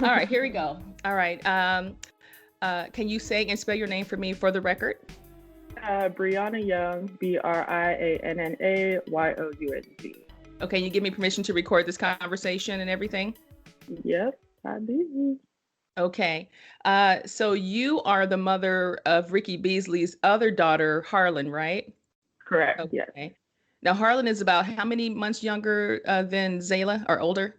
All right, here we go. All right. Can you say and spell your name for me for the record? Brianna Young, Briannayoung. Okay, you give me permission to record this conversation and everything? Yes, I do. Okay. So you are the mother of Ricky Beasley's other daughter, Harlan, right? Correct. Yes. Okay. Now, Harlan is about how many months younger than Zaela or older?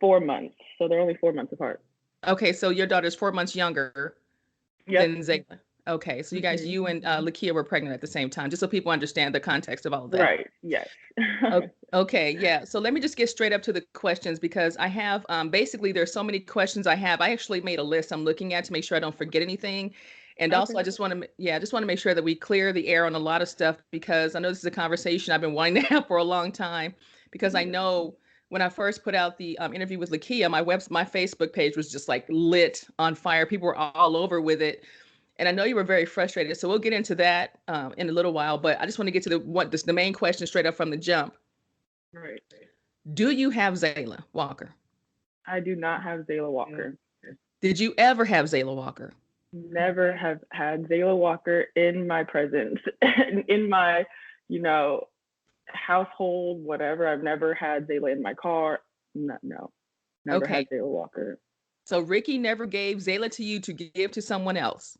4 months. So they're only 4 months apart. Okay, so your daughter's 4 months younger Yep. than Zaela. Okay, so Hmm. you and Lakeia were pregnant at the same time, just so people understand the context of all of that. Right. Yes. Okay, yeah. So let me just get straight up to the questions because I have basically there's so many questions I have. I actually made a list I'm looking at to make sure I don't forget anything. And also I Okay. just want to I just want to make sure that we clear the air on a lot of stuff because I know this is a conversation I've been wanting to have for a long time because I Yeah. know when I first put out the interview with Lakeia, my Facebook page was just like lit on fire. People were all over with it. And I know you were very frustrated. So we'll get into that in a little while, but I just want to get to the main question straight up from the jump. Right. Do you have Zayla Walker? I do not have Zayla Walker. Did you ever have Zayla Walker? Never have had Zayla Walker in my presence, in my, you know, household, whatever. I've never had Zayla in my car. No, no, never Okay. had Zayla Walker. So Ricky never gave Zayla to you to give to someone else.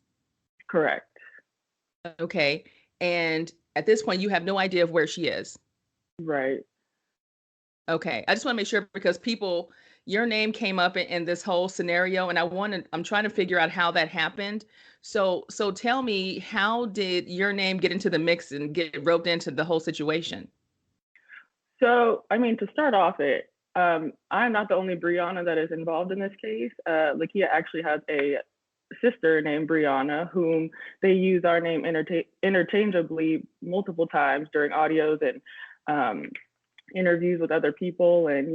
Correct. Okay. And at this point, you have no idea of where she is. Right. Okay. I just want to make sure because your name came up in this whole scenario, and I'm trying to figure out how that happened. So tell me, how did your name get into the mix and get roped into the whole situation? So, I mean, to start off it, I'm not the only Brianna that is involved in this case. Lakeia actually has a sister named Brianna, whom they use our name interchangeably multiple times during audios and um, interviews with other people. And,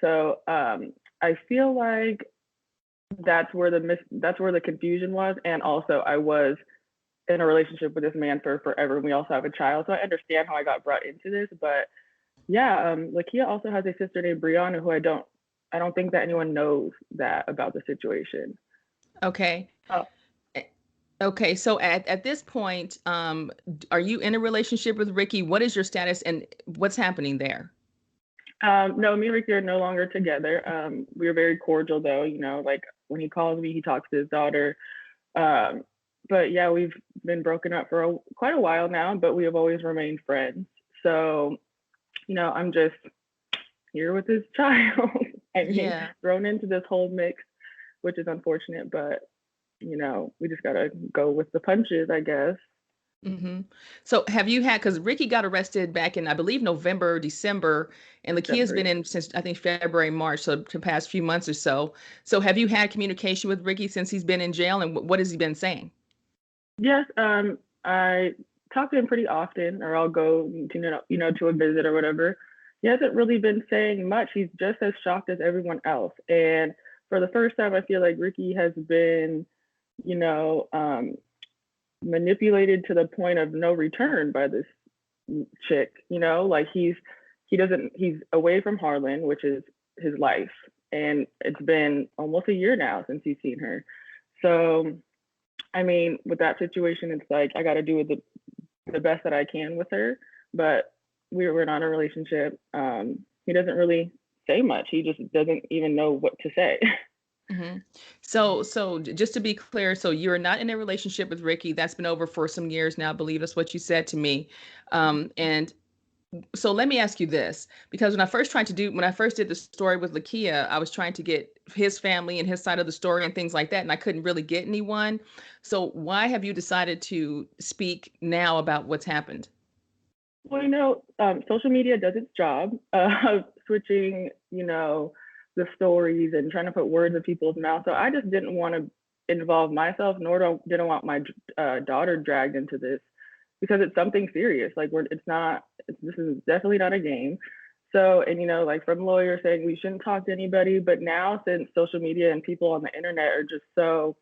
so I feel like that's where the confusion was. And also, I was in a relationship with this man for forever. And we also have a child. So I understand how I got brought into this, but yeah, Lakeia also has a sister named Brianna who I don't think that anyone knows that about the situation. Okay. Oh, Eh, Okay, so at this point, are you in a relationship with Ricky? What is your status and what's happening there? no, me and Ricky are no longer together. We are very cordial though, like when he calls me, he talks to his daughter. Um, but yeah, we've been broken up for quite a while now, but we have always remained friends. So, I'm just here with his child. I mean, Yeah. thrown into this whole mix, which is unfortunate, but we just gotta go with the punches, I guess. hmm So have you had, because Ricky got arrested back in, I believe, November, December, and Lakeia's been December. in since I think February, March, so the past few months or so. So have you had communication with Ricky since he's been in jail, and what has he been saying? Yes, I talk to him pretty often, or I'll go to to a visit or whatever. He hasn't really been saying much. He's just as shocked as everyone else. And for the first time, I feel like Ricky has been, you know, um, manipulated to the point of no return by this chick. Like he's away from Harlan, which is his life, and it's been almost a year now since he's seen her. So I mean, with that situation, it's like I got to do the best that I can with her, but we're not in a relationship. He doesn't really say much. He just doesn't even know what to say. hmm Just to be clear, so you're not in a relationship with Ricky. That's been over for some years now. I believe that's what you said to me. And so let me ask you this, because when I first did the story with Lakeia, I was trying to get his family and his side of the story and things like that, and I couldn't really get anyone. So why have you decided to speak now about what's happened? Well, social media does its job of switching, the stories and trying to put words in people's mouths. So I just didn't want to involve myself, nor didn't want my daughter dragged into this because it's something serious. Like it's not. This is definitely not a game. So, and like from lawyers saying we shouldn't talk to anybody, but now since social media and people on the internet are just so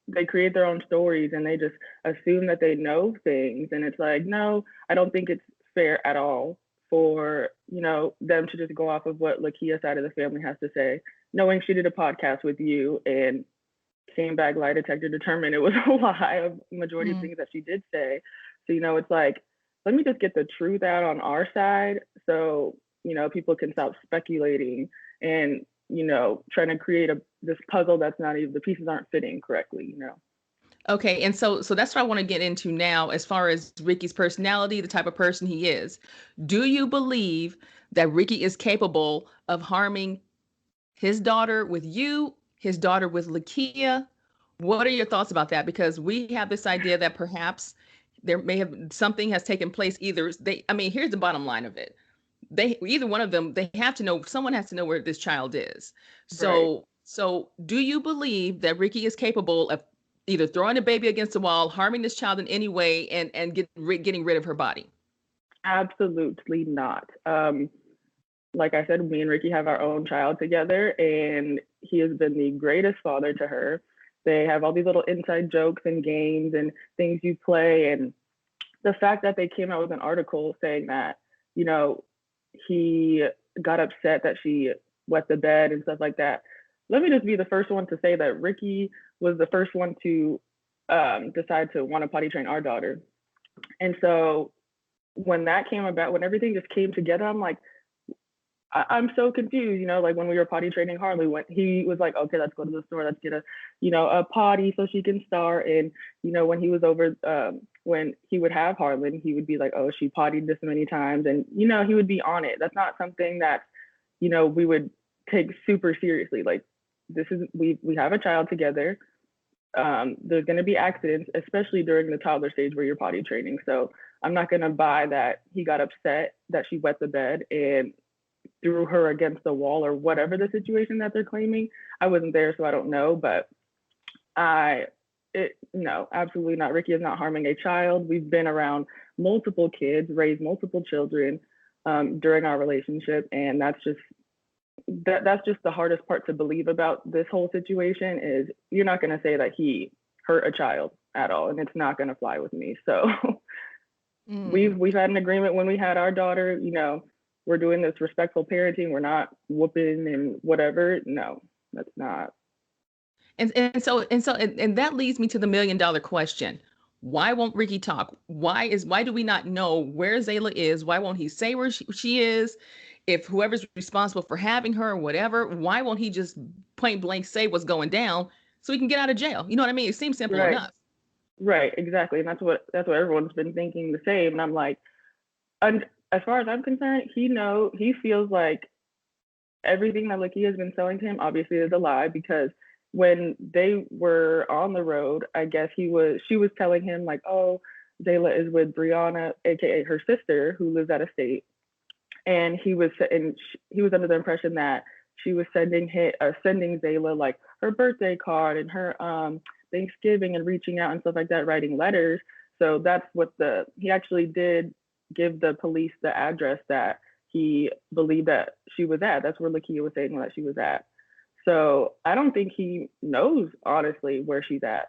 they create their own stories and they just assume that they know things. And it's like, no, I don't think it's fair at all. for, them to just go off of what Lakeia's side of the family has to say, knowing she did a podcast with you and came back lie detector determined it was a lie of majority of things that she did say. So, it's like, let me just get the truth out on our side so, people can stop speculating and, trying to create this puzzle that's not even, the pieces aren't fitting correctly. Okay, and so that's what I want to get into now as far as Ricky's personality, the type of person he is. Do you believe that Ricky is capable of harming his daughter with you, his daughter with Lakeia? What are your thoughts about that? Because we have this idea that perhaps there may have something has taken place. Here's the bottom line of it. Either one of them, they have to know, someone has to know where this child is. Right. So do you believe that Ricky is capable of either throwing a baby against the wall, harming this child in any way, and getting rid of her body? Absolutely not. Like I said, me and Ricky have our own child together, and he has been the greatest father to her. They have all these little inside jokes and games and things you play. And the fact that they came out with an article saying that, he got upset that she wet the bed and stuff like that. Let me just be the first one to say that Ricky was the first one to decide to want to potty train our daughter. And so when that came about, when everything just came together, I'm like, I'm so confused, like when we were potty training Harley, when he was like, okay, let's go to the store, let's get a potty so she can start. And, when he was over, when he would have Harlan, he would be like, oh, she pottied this many times. And, he would be on it. That's not something that, we would take super seriously. Like, we have a child together. There's going to be accidents, especially during the toddler stage where you're potty training. So I'm not going to buy that he got upset that she wet the bed and threw her against the wall or whatever the situation that they're claiming. I wasn't there, so I don't know, but no, absolutely not. Ricky is not harming a child. We've been around multiple kids, raised multiple children during our relationship, and that's just the hardest part to believe about this whole situation is you're not going to say that he hurt a child at all, and it's not going to fly with me. So we've had an agreement when we had our daughter, we're doing this respectful parenting. We're not whooping and whatever. No, that's not. And that leads me to the $1,000,000 question. Why won't Ricky talk? Why do we not know where Zaela is? Why won't he say where she is? If whoever's responsible for having her or whatever, why won't he just point blank say what's going down so he can get out of jail? You know what I mean? It seems simple enough. Right, exactly. And that's what everyone's been thinking the same. And I'm like, and as far as I'm concerned, he feels like everything that Lakeia has been selling to him obviously is a lie, because when they were on the road, I guess she was telling him like, oh, Zaela is with Brianna, aka her sister, who lives out of state, and he was under the impression that she was sending Zaela like her birthday card and her Thanksgiving and reaching out and stuff like that, writing letters. So that's what he actually did give the police the address that he believed that she was at. That's where Lakeia was saying that she was at. So I don't think he knows, honestly, where she's at.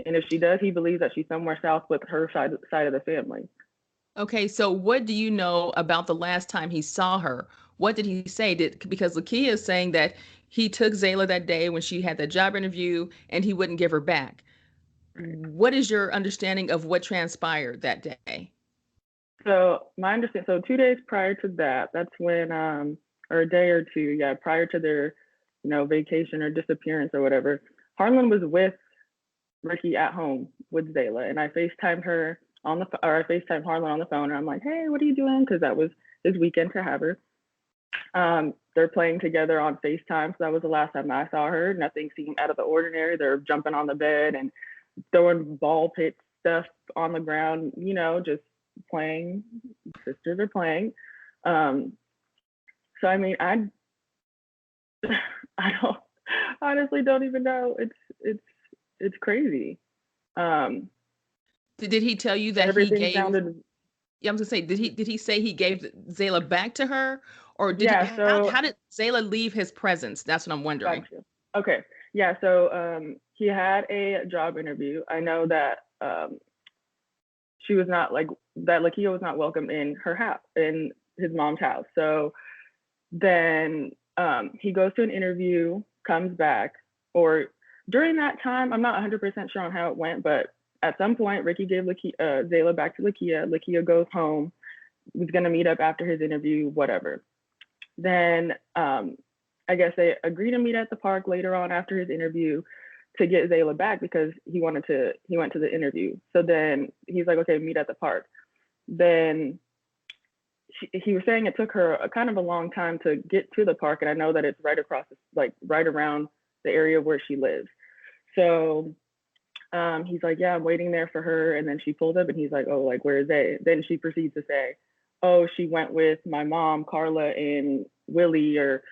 And if she does, he believes that she's somewhere south with her side of the family. Okay, so what do you know about the last time he saw her? What did he say? Because Lakeia is saying that he took Zaela that day when she had that job interview and he wouldn't give her back. What is your understanding of what transpired that day? So my understanding, so 2 days prior to that, that's when, or a day or two, yeah, prior to their, vacation or disappearance or whatever, Harlan was with Ricky at home with Zaela, and I FaceTimed her I FaceTimed Harlan on the phone, and I'm like, hey, what are you doing? Because that was his weekend to have her. They're playing together on FaceTime, so that was the last time I saw her. Nothing seemed out of the ordinary. They're jumping on the bed and throwing ball pit stuff on the ground, just playing. Sisters are playing. So I mean, I don't honestly don't even know. It's crazy. Did he tell you that everything he gave? Sounded. Yeah, I was gonna say, did he say he gave Zaela back to her, or how did Zaela leave his presence? That's what I'm wondering. Gotcha. Okay, yeah. So he had a job interview. I know that she was not like that. Lakeia was not welcome in her house, in his mom's house. So then he goes to an interview, comes back, or during that time, I'm not 100% sure on how it went, but at some point, Ricky gave Zaela back to Lakeia. Lakeia goes home, was going to meet up after his interview, whatever. Then I guess they agreed to meet at the park later on after his interview to get Zaela back because he went to the interview. So then he's like, okay, meet at the park. Then he was saying it took her a kind of a long time to get to the park, and I know that it's right across, like right around the area where she lives. So he's like, yeah, I'm waiting there for her, and then she pulls up, and he's like, oh, like where is they? Then she proceeds to say, oh, she went with my mom, Carla, and Willie, or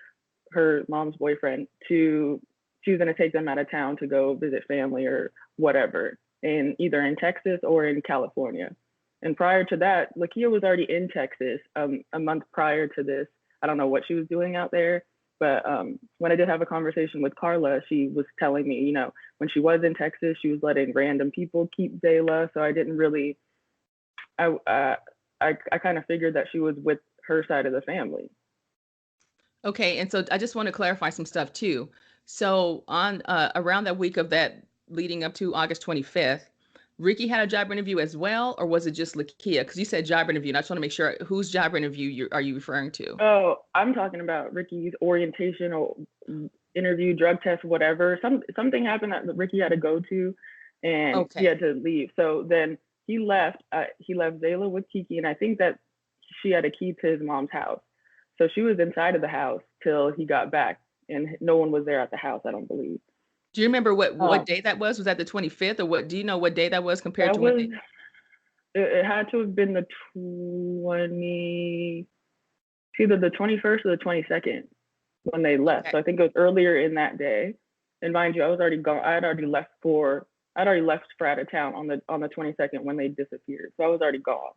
her mom's boyfriend, to she was going to take them out of town to go visit family or whatever, either in Texas or in California. And prior to that, Lakeia was already in Texas a month prior to this. I don't know what she was doing out there, but when I did have a conversation with Carla, she was telling me, when she was in Texas, she was letting random people keep Zaela. So I didn't really, I kind of figured that she was with her side of the family. Okay, and so I just want to clarify some stuff too. So on around that week of that leading up to August 25th, Ricky had a job interview as well, or was it just Lakeia? Because you said job interview, and I just want to make sure whose job interview are you referring to? Oh, I'm talking about Ricky's orientation or interview, drug test, whatever. Something happened that Ricky had to go to, and he had to leave. So then he left. He left Zaela with Kiki, and I think that she had a key to his mom's house. So she was inside of the house till he got back, and no one was there at the house, I don't believe. Do you remember what day that was? Was that the 25th, or what? Do you know what day that was compared to when it had to have been the either the 21st or the 22nd when they left. Okay. So I think it was earlier in that day. And mind you, I was already gone. I'd already left for out of town on the 22nd when they disappeared. So I was already gone.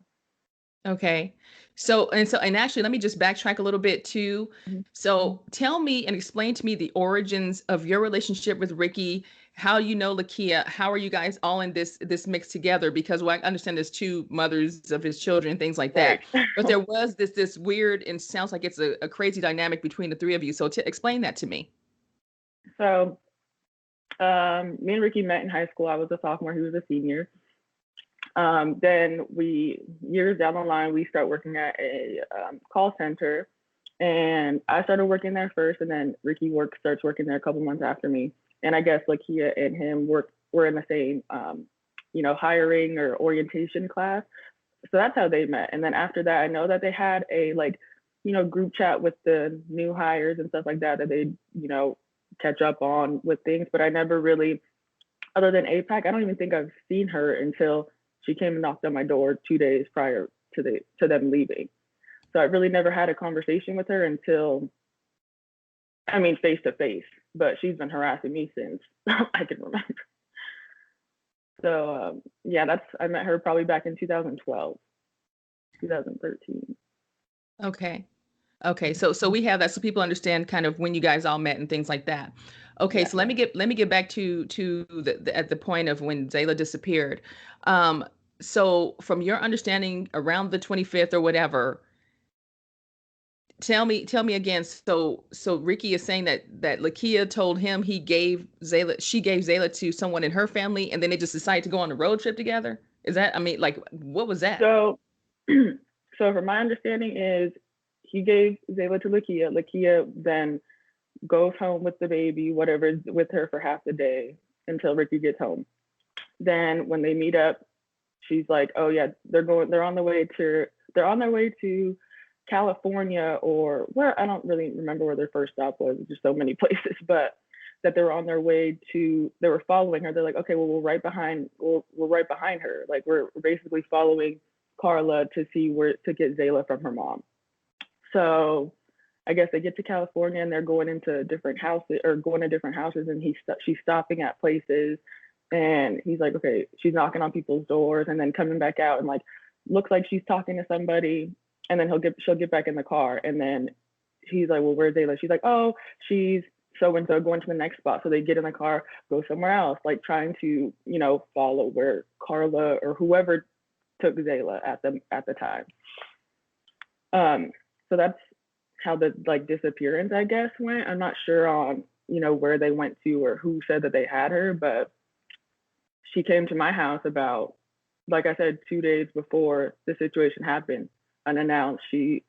Okay. So actually, let me just backtrack a little bit too. Mm-hmm. So tell me and explain to me the origins of your relationship with Ricky, how you know Lakeia, how are you guys all in this mix together? Because I understand there's two mothers of his children, things like that. Right. But there was this weird, and sounds like it's a crazy dynamic between the three of you. So explain that to me. So me and Ricky met in high school. I was a sophomore, he was a senior. Then years down the line, we start working at a call center, and I started working there first, and then Ricky starts working there a couple months after me. And I guess Lakeia and him were in the same, hiring or orientation class. So that's how they met. And then after that, I know that they had a group chat with the new hires and stuff like that they catch up on with things. But I never really, other than APAC, I don't even think I've seen her until she came and knocked on my door 2 days prior to them leaving. So I really never had a conversation with her until, face to face, but she's been harassing me since I can remember. So I met her probably back in 2012, 2013. Okay. So we have that, so people understand kind of when you guys all met and things like that. Okay. Yeah. So let me get back to at the point of when Zaela disappeared. So from your understanding around the 25th or whatever, tell me again. So Ricky is saying that Lakeia told him she gave Zaela to someone in her family, and then they just decided to go on a road trip together. Is that, what was that? So from my understanding is he gave Zaela to Lakeia. Lakeia then goes home with the baby, whatever, with her for half the day until Ricky gets home. Then when they meet up, she's like, oh yeah, they're on their way to California, or where, I don't really remember where their first stop was. There's so many places, but that they were on their way to, they were following her. They're like, okay, well, we're right behind her. Like we're basically following Carla to see where to get Zaela from her mom. So I guess they get to California and they're going into different houses, and she's stopping at places, and he's like, okay, she's knocking on people's doors and then coming back out and like looks like she's talking to somebody, and then she'll get back in the car, and then he's like, well, where's Zaela? She's like, oh, she's so and so, going to the next spot. So they get in the car, go somewhere else, like trying to follow where Carla or whoever took Zaela at the time. Um, so that's how the like disappearance, I guess, went. I'm not sure on, where they went to or who said that they had her, but she came to my house about, like I said, 2 days before the situation happened, unannounced. She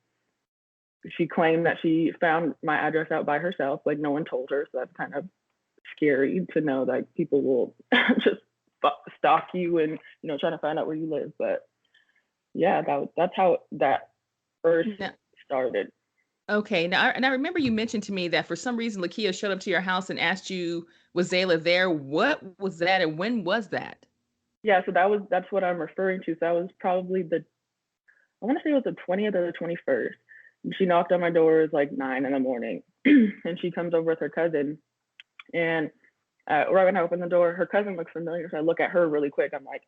claimed that she found my address out by herself, like no one told her. So that's kind of scary to know that people will just stalk you and trying to find out where you live. But yeah, that's how that first No. started. Okay. Now, and I remember you mentioned to me that for some reason Lakeia showed up to your house and asked you, was Zaela there? What was that, and when was that? Yeah, so that's what I'm referring to. So that was probably I want to say it was the 20th or the 21st. She knocked on my door. It was like 9 in the morning, and she comes over with her cousin. And right when I open the door, her cousin looks familiar. So I look at her really quick. I'm like,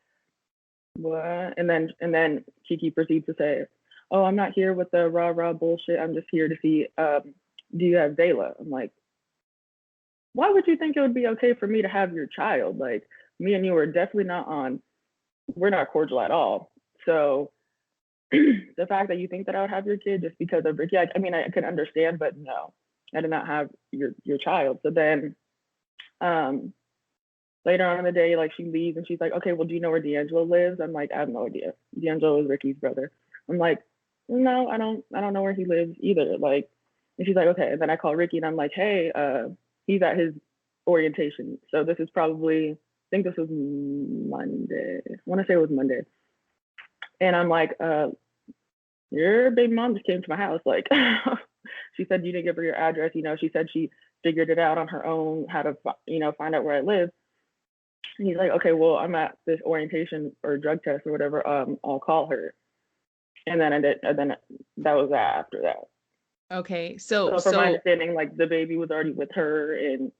what? And then Kiki proceeds to say, "Oh, I'm not here with the rah bullshit. I'm just here to see. Do you have Zaela?" I'm like, why would you think it would be okay for me to have your child? Like, me and you are definitely not on. We're not cordial at all. So the fact that you think that I would have your kid just because of Ricky, I mean, I can understand, but no, I did not have your child. So then, um, later on in the day, like she leaves and she's like, okay, well, do you know where D'Angelo lives? I'm like, I have no idea. D'Angelo is Ricky's brother. I'm like, no, I don't know where he lives either. Like, and she's like, okay. And then I call Ricky and I'm like, hey, he's at his orientation. So this is probably, I think this was Monday. I want to say it was Monday. And I'm like, your baby mom just came to my house. Like, she said you didn't give her your address. She said she figured it out on her own how to, find out where I live. And he's like, okay, well, I'm at this orientation or drug test or whatever. I'll call her. And then I did, and then that was that after that. Okay. So, So from my so understanding, like the baby was already with her, and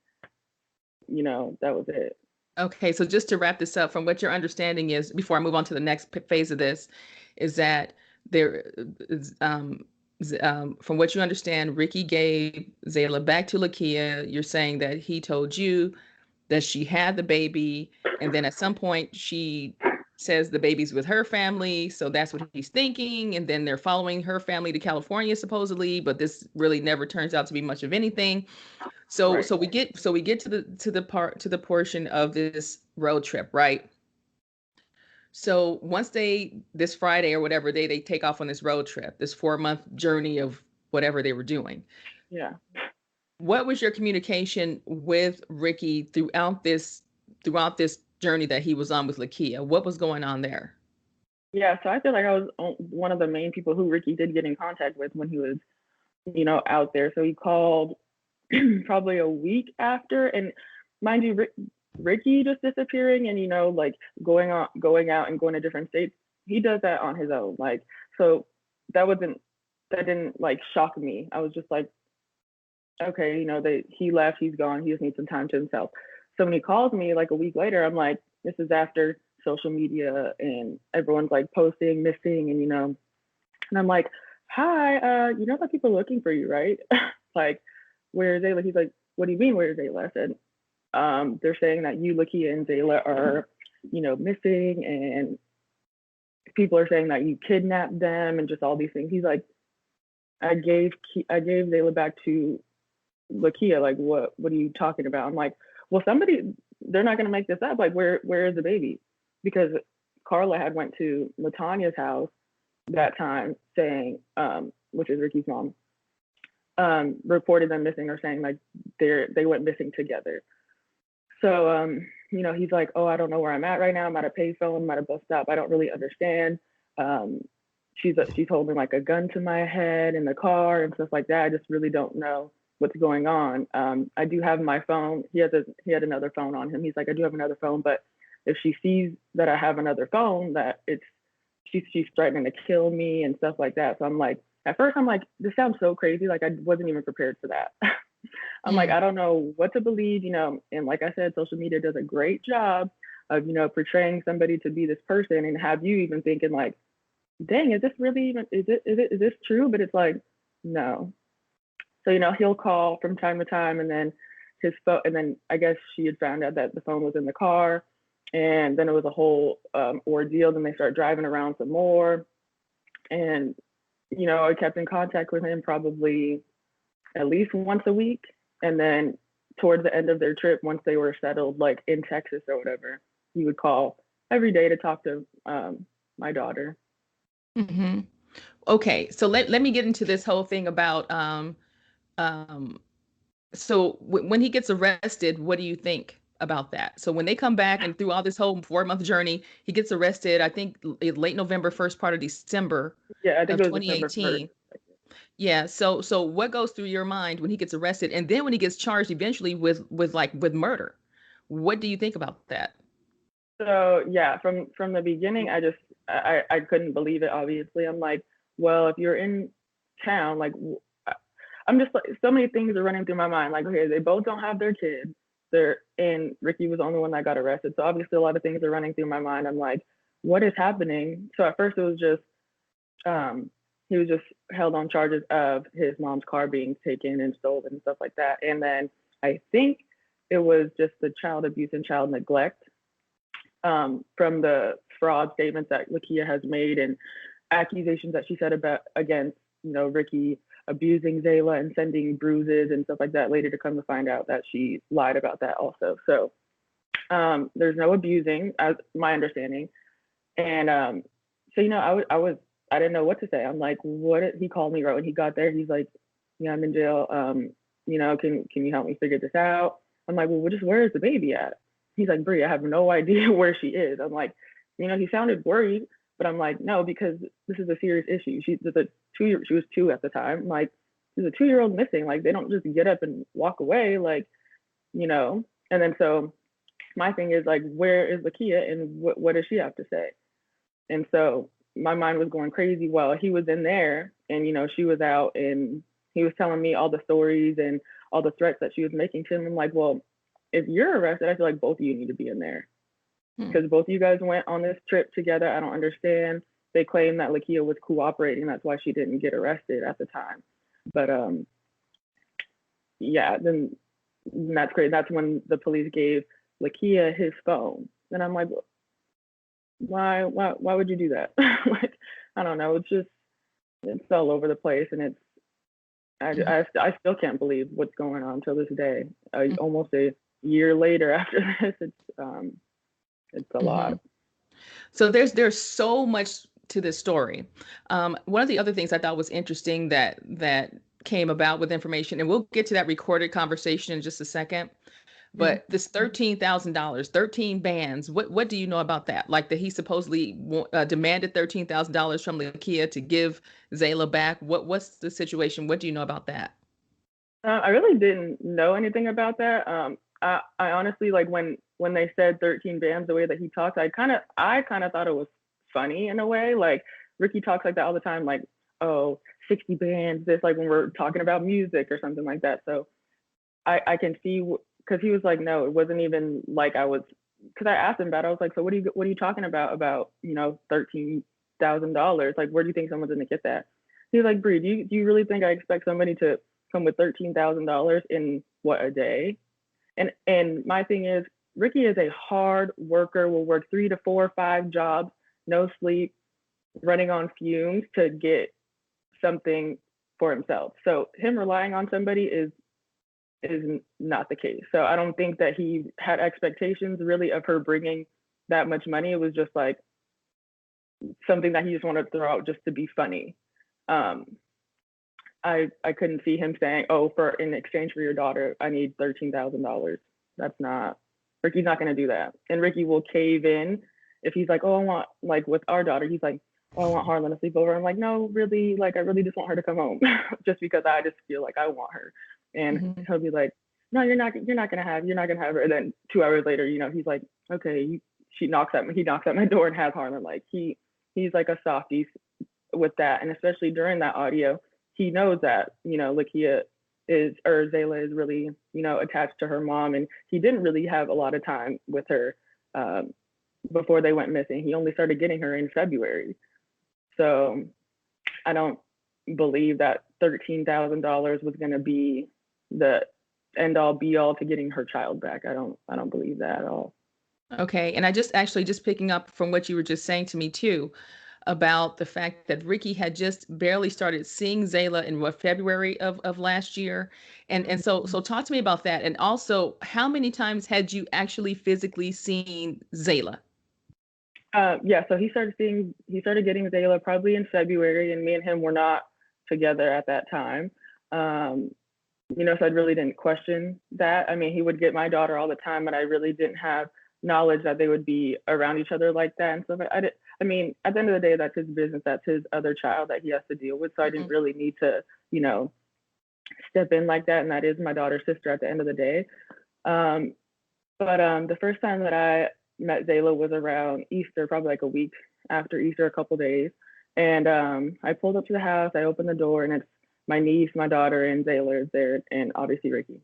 that was it. Okay, so just to wrap this up, from what your understanding is, before I move on to the next phase of this, is that there, from what you understand, Ricky gave Zaela back to Lakeia. You're saying that he told you that she had the baby, and then at some point she says the baby's with her family, so that's what he's thinking, and then they're following her family to California supposedly, but this really never turns out to be much of anything. So Right. so we get to the portion of this road trip, right? So once this Friday or whatever day they take off on this road trip, this 4-month journey of whatever they were doing, Yeah. what was your communication with Ricky throughout this journey that he was on with Lakeia? What was going on there? Yeah. So I feel like I was one of the main people who Ricky did get in contact with when he was, out there. So he called probably a week after, and mind you, Ricky just disappearing and like going out and going to different states. He does that on his own. Like, so that didn't like shock me. I was just like, okay, he left, he's gone, he just needs some time to himself. So when he calls me like a week later, I'm like, this is after social media and everyone's like posting, missing, and I'm like, hi, you know that people are looking for you, right? Like, where's Zaela? He's like, what do you mean, where's Zaela? I said, they're saying that you, Lakeia, and Zaela are, missing, and people are saying that you kidnapped them and just all these things. He's like, I gave Zaela back to Lakeia. Like, what are you talking about? I'm like, well, they're not gonna make this up. Like, where is the baby? Because Carla had went to Latanya's house that time saying, which is Ricky's mom, reported them missing or saying like they went missing together. So he's like, oh, I don't know where I'm at right now. I'm at a payphone. I'm at a bus stop. I don't really understand. Um, she's holding like a gun to my head in the car and stuff like that. I just really don't know what's going on. I do have my phone. He had another phone on him. He's like, I do have another phone, but if she sees that I have another phone, that she's threatening to kill me and stuff like that. So I'm like, at first I'm like, this sounds so crazy. Like I wasn't even prepared for that. I'm like, Mm. I don't know what to believe, and like I said, social media does a great job of, portraying somebody to be this person and have you even thinking like, dang, is this really even, is this true? But it's like, no. So, he'll call from time to time and then his phone, and then I guess she had found out that the phone was in the car, and then it was a whole ordeal. Then they start driving around some more. And I kept in contact with him probably at least once a week. And then towards the end of their trip, once they were settled, like in Texas or whatever, he would call every day to talk to my daughter. Hmm. Okay, so let me get into this whole thing about um so when he gets arrested, what do you think about that? So when they come back and through all this whole 4 month journey, he gets arrested, I think late November, first part of December Yeah, I think of it was December 1st. 2018. Yeah, so what goes through your mind when he gets arrested and then when he gets charged eventually with murder? What do you think about that? So yeah, from the beginning, I couldn't believe it. Obviously, I'm like, well, if you're in town, like I'm just like so many things are running through my mind. Like, okay, they both don't have their kids. And Ricky was the only one that got arrested. So obviously, a lot of things are running through my mind. I'm like, what is happening? So at first, it was just um, he was just held on charges of his mom's car being taken and stolen and stuff like that. And then I think it was just the child abuse and child neglect from the fraud statements that Lakeia has made and accusations that she said about against, Ricky abusing Zaela and sending bruises and stuff like that. Later to come to find out that she lied about that also. So there's no abusing, as my understanding. And so I didn't know what to say. I'm like, he called me right when he got there. He's like, yeah, I'm in jail. Can you help me figure this out? I'm like, well, just where is the baby at? He's like, Brie, I have no idea where she is. I'm like, he sounded worried, but I'm like, no, because this is a serious issue. She was 2 at the time. I'm like, there's a 2-year-old missing. Like, they don't just get up and walk away. Like, and then so my thing is like, where is Lakeia and what does she have to say? And so my mind was going crazy while he was in there and, she was out and he was telling me all the stories and all the threats that she was making to him. I'm like, well, if you're arrested, I feel like both of you need to be in there because both of you guys went on this trip together. I don't understand. They claim that Lakeia was cooperating. That's why she didn't get arrested at the time. But yeah, then that's great. That's when the police gave Lakeia his phone. And I'm like, why would you do that? Like, I don't know. It's all over the place, and I still can't believe what's going on till this day. Almost a year later after this, it's a lot. So there's so much to this story. One of the other things I thought was interesting that came about with information, and we'll get to that recorded conversation in just a second. But this $13,000, 13 bands, what do you know about that? Like that he supposedly demanded $13,000 from Lakeia to give Zaela back. What's the situation? What do you know about that? I really didn't know anything about that. I honestly like when they said 13 bands, the way that he talks, I kind of thought it was funny in a way. Like Ricky talks like that all the time, like, oh, 60 bands, this, like when we're talking about music or something like that. So I can see because he was like, no, it wasn't even like I was. Because I asked him about it, I was like, so what are you talking about $13,000? Like, where do you think someone's gonna get that? He was like, Bree, do you really think I expect somebody to come with $13,000 in what, a day? And my thing is, Ricky is a hard worker. Will work 3 to 4, 5 jobs, no sleep, running on fumes to get something for himself. So him relying on somebody is not the case. So I don't think that he had expectations really of her bringing that much money. It was just like something that he just wanted to throw out just to be funny. I couldn't see him saying, oh, for in exchange for your daughter, I need $13,000. That's not, Ricky's not going to do that. And Ricky will cave in if he's like, oh, I want, like with our daughter, he's like, oh, I want Harlan to sleep over. I'm like, no, really, like I really just want her to come home just because I just feel like I want her. And he'll be like, no, you're not gonna have her. And then 2 hours later, he's like, okay, he knocks at my door and has Harlan. Like he's like a softie with that. And especially during that audio, he knows that, Lakeia Zaela is really, attached to her mom. And he didn't really have a lot of time with her before they went missing. He only started getting her in February. So I don't believe that $13,000 was going to be the end all be all to getting her child back. I don't believe that at all. Okay. And I just picking up from what you were just saying to me too. about the fact that Ricky had just barely started seeing Zaela in what, February of last year. And so talk to me about that. And also, how many times had you actually physically seen Zaela? Yeah, so he started getting Zaela probably in February, and me and him were not together at that time. Um, so I really didn't question that. I mean, he would get my daughter all the time, but I really didn't have knowledge that they would be around each other like that. And so I mean, at the end of the day, that's his business. That's his other child that he has to deal with. So I didn't Mhm. really need to, you know, step in like that. And that is my daughter's sister at the end of the day. Um, but the first time that I met Zayla was around Easter, probably like a week after Easter, a couple days. And I pulled up to the house, I opened the door, and it's my niece, my daughter, and Zayla is there, and obviously Ricky.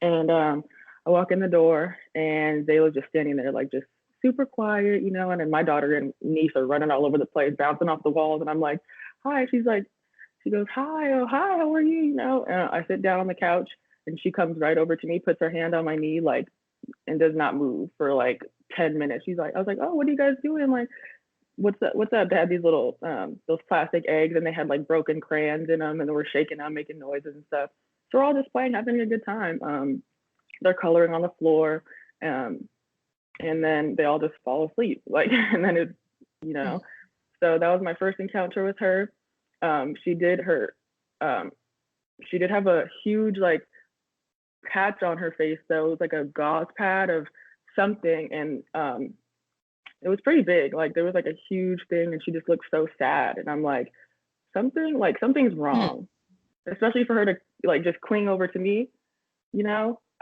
And I walk in the door, and Zayla's just standing there, like just super quiet, and then my daughter and niece are running all over the place, bouncing off the walls. And I'm like, hi. She goes, hi, oh, hi, how are you? And I sit down on the couch, and she comes right over to me, puts her hand on my knee, like, and does not move for like 10 minutes. I was like, oh, what are you guys doing? Like, what's up? What's up? They had these little, those plastic eggs, and they had like broken crayons in them, and they were shaking them, making noises and stuff. So we're all just playing, having a good time. They're coloring on the floor, um, and then they all just fall asleep. Like, and then you know, so that was my first encounter with her. She did um, she did have a huge like patch on her face though. It was like a gauze pad of something, and it was pretty big. Like there was like a huge thing, and she just looked so sad. And I'm like, something's Hmm. wrong, especially for her to like just cling over to me.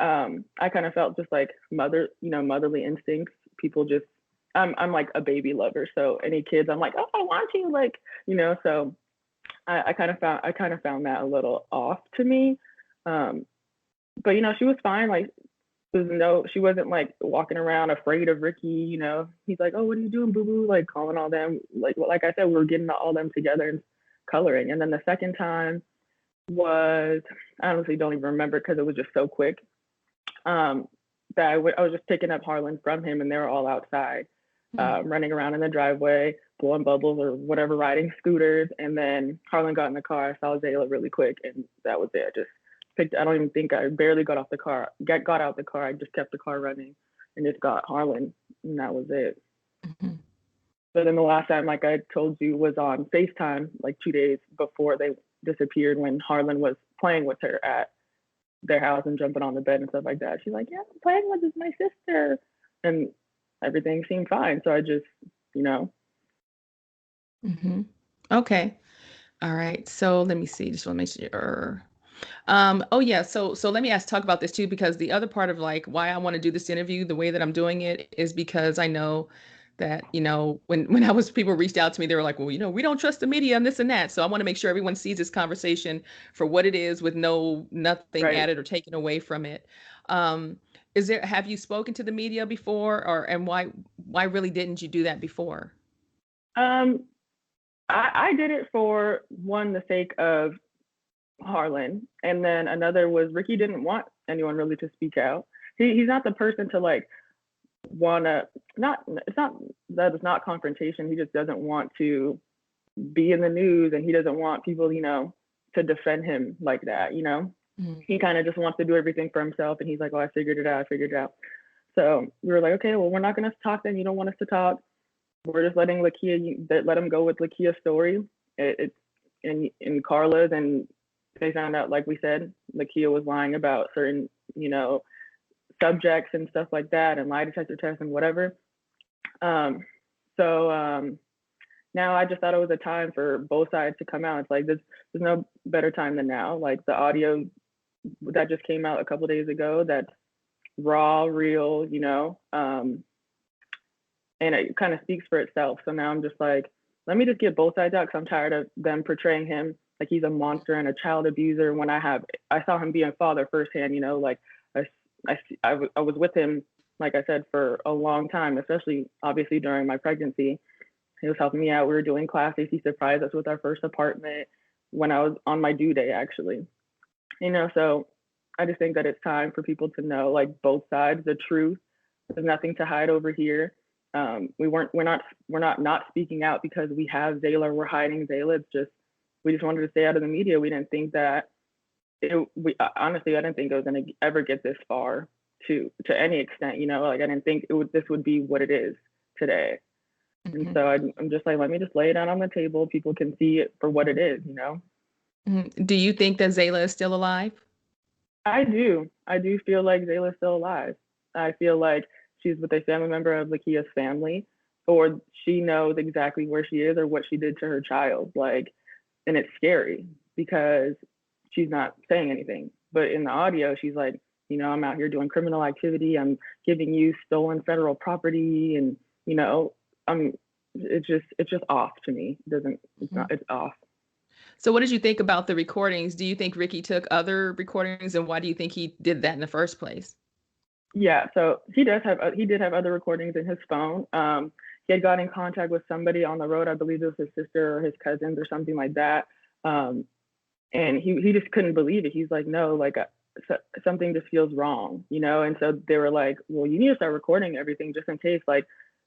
I kind of felt just like motherly instincts. People just, I'm like a baby lover, so any kids, I'm like, oh, I want you, like, So I kind of found that a little off to me. Um, but she was fine. Like, she wasn't like walking around afraid of Ricky. He's like, oh, what are you doing, boo boo? Like calling all them. Like I said, we were getting all them together and coloring. And then the second time was, I honestly don't even remember because it was just so quick. Um, that I was just picking up Harlan from him, and they were all outside, running around in the driveway, blowing bubbles or whatever, riding scooters. And then Harlan got in the car. I saw Zaela really quick, and that was it. I just picked. I don't even think I barely got off the car. Got out the car. I just kept the car running, and just got Harlan, and that was it. Mhm. But then the last time, like I told you, was on FaceTime, like 2 days before they disappeared, when Harlan was playing with her at their house and jumping on the bed and stuff like that. She's like, yeah, I'm playing with my sister. And everything seemed fine. So I just, you know. Mm-hmm. Okay. All right. So let me see. Just want to make sure. Oh yeah. So let me talk about this too, because the other part of like why I want to do this interview the way that I'm doing it is because I know that, when people reached out to me, they were like, well, we don't trust the media and this and that. So I want to make sure everyone sees this conversation for what it is with nothing Right. added or taken away from it. Um, have you spoken to the media before, and why really didn't you do that before? Um, I did it for one, the sake of Harlan. And then another was Ricky didn't want anyone really to speak out. He's not the person to like wanna not it's not that it's not confrontation. He just doesn't want to be in the news, and he doesn't want people, to defend him like that. Mhm. He kind of just wants to do everything for himself, and he's like, oh, I figured it out, So we were like, okay, well, we're not going to talk then. You don't want us to talk. We're just letting let him go with Lakeia's story. It's in Carla's, and they found out, like we said, Lakeia was lying about certain, subjects and stuff like that, and lie detector tests and whatever. So now I just thought it was a time for both sides to come out. It's like there's no better time than now. Like the audio that just came out a couple days ago, that's raw, real, and it kind of speaks for itself. So now I'm just like, let me just get both sides out, because I'm tired of them portraying him like he's a monster and a child abuser, when I saw him be a father firsthand. Like I, I was with him, like I said, for a long time, especially obviously during my pregnancy. He was helping me out. We were doing classes. He surprised us with our first apartment when I was on my due day, actually. So I just think that it's time for people to know, like, both sides, the truth. There's nothing to hide over here. We're not speaking out because we have Zaela, we're hiding Zaela. It's just, we just wanted to stay out of the media. We didn't think that honestly, I didn't think it was going to ever get this far to any extent, like I didn't think this would be what it is today. Mm-hmm. And so I'm just like, let me just lay it out on the table. People can see it for what it is, Mm-hmm. Do you think that Zaela is still alive? I do feel like Zaela is still alive. I feel like she's with a family member of Lakeia's family, or she knows exactly where she is or what she did to her child. And it's scary because she's not saying anything. But in the audio, she's like, I'm out here doing criminal activity. I'm giving you stolen federal property, and it's just off to me. It's off. So what did you think about the recordings? Do you think Ricky took other recordings, and why do you think he did that in the first place? Yeah, so he did have other recordings in his phone. He had got in contact with somebody on the road. I believe it was his sister or his cousins or something like that. And he just couldn't believe it. He's like, no, something just feels wrong, And so they were like, well, you need to start recording everything just in case,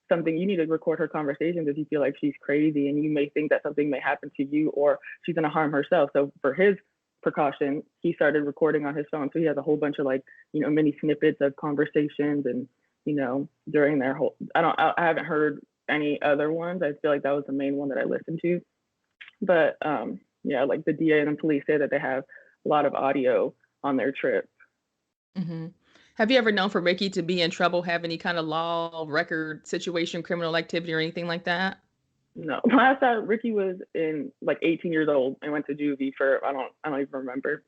you need to record her conversations if you feel like she's crazy and you may think that something may happen to you or she's going to harm herself. So for his precaution, he started recording on his phone. So he has a whole bunch of mini snippets of conversations and, during their whole, I haven't heard any other ones. I feel like that was the main one that I listened to. But yeah, the DA and the police say that they have a lot of audio on their trip. Mm-hmm. Have you ever known for Ricky to be in trouble, have any kind of law, record, situation, criminal activity, or anything like that? No. Last time Ricky was 18 years old and went to juvie for, I don't even remember.